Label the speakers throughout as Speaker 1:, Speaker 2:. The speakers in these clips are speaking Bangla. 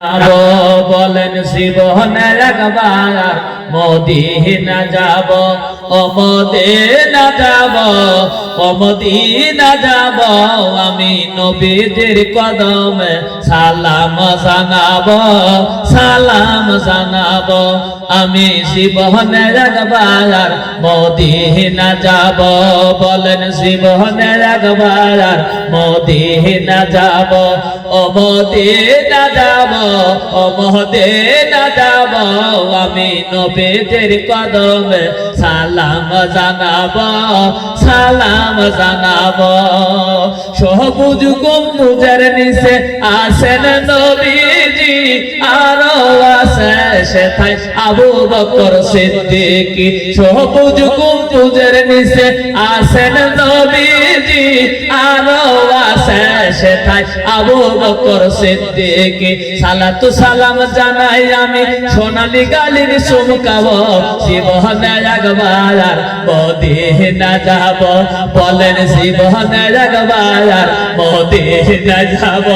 Speaker 1: বলেন জীবনে একবার মদিনা যাব, ও মদিনা যাব, ও মদিনা যাব, আমি নবীজির কদমে সালাম জানাব, সালাম জানাব। আমি জীবনে একবার মদিনা যাব, বলেন জীবনে একবার মদিনা যাব, ও মদিনা যাব, ও মদিনা যাব, আমি নবীজির কদমে সালাম জানাব, সালাম জানাব। সবুজ গম্বুজের নিচে আছেন নবীজি, আরো আছে সেথায় আবু বকর সিদ্দিক। সবুজ গম্বুজের নিচে আছেন নবীজি, আরো আছে সেথায় আবু বকর সিদ্দিক। সালাতু সালাম জানাই আমি সোনালী গালির চুমকাব, জীবনে একবার মদিনা যাব, বলেন জীবনে একবার মদিনা যাব,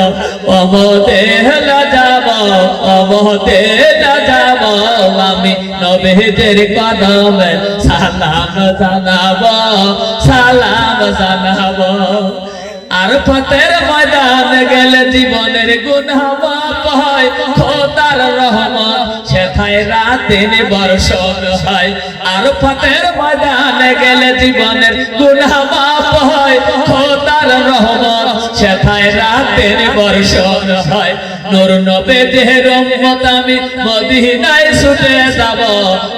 Speaker 1: ও মদিনা যাব, ও মদিনা যাব, আমি নবীজির কদমে সালাম জানাব, সালাম জানাব। আর ফতের ময়দান গেলে জীবনের গুনাহ মাফ হয়, খোদার রহমত সেথায় রাতের বর্ষণ হয়। আর ফতের ময়দান গেলে জীবনের গুনাহ মাফ হয়, খোদার রহমত সেথায় রাতের বর্ষণ হয়। নূর নবীদের উম্মত আমি মদিনায় ছুটে যাব,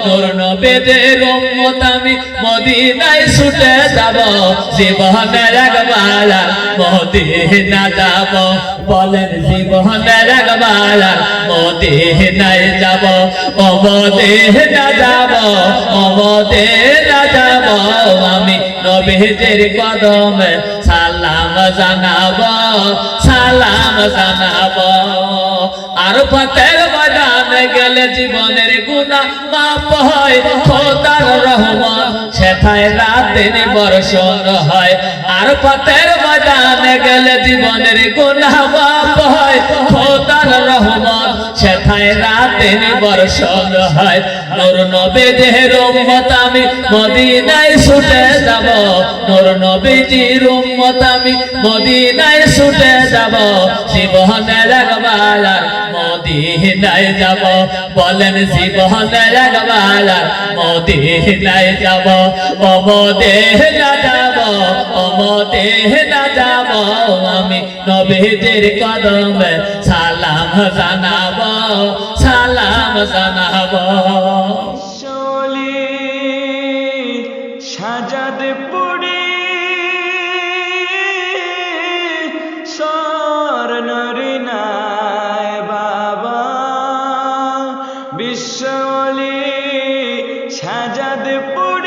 Speaker 1: নূর নবীদের উম্মত আমি মদিনায় ছুটে যাব, জীবনে একবার মদিনা যাব, বলেন জীবনে একবার মদিনায় যাব, ও মদিনা যাব, ও মদিনা যাব, আমি নবীজির কদমে সালাম জানাব, সালাম জানাব। আর ফতের ময়দান গেলে জীবনের গুনাহ মাফ হয়, খোদার রহমত সেথায় রাতের বর্ষণ হয়। আর ফতের ময়দান গেলে জীবনের গুনাহ মাফ হয়, খোদার রহমত সেথায় রাতের বর্ষণ হয়। নূর নবীদের উম্মত আমি মদিনায় ছুটে যাব, নূর নবীজির উম্মত আমি মদিনায় ছুটে যাব, জীবনে একবার মদিনায় যাব, বলেন জীবনে একবার মদিনায় যাব, ও মদিনা যাব, ও মদিনা যাব, আমি নবীজির কদমে সালাম জানাব, সালাম জানাব।
Speaker 2: সাজাদপুরে স্বর্ণরে নাই বাবা, বিশ্বলি সাজাদপুরে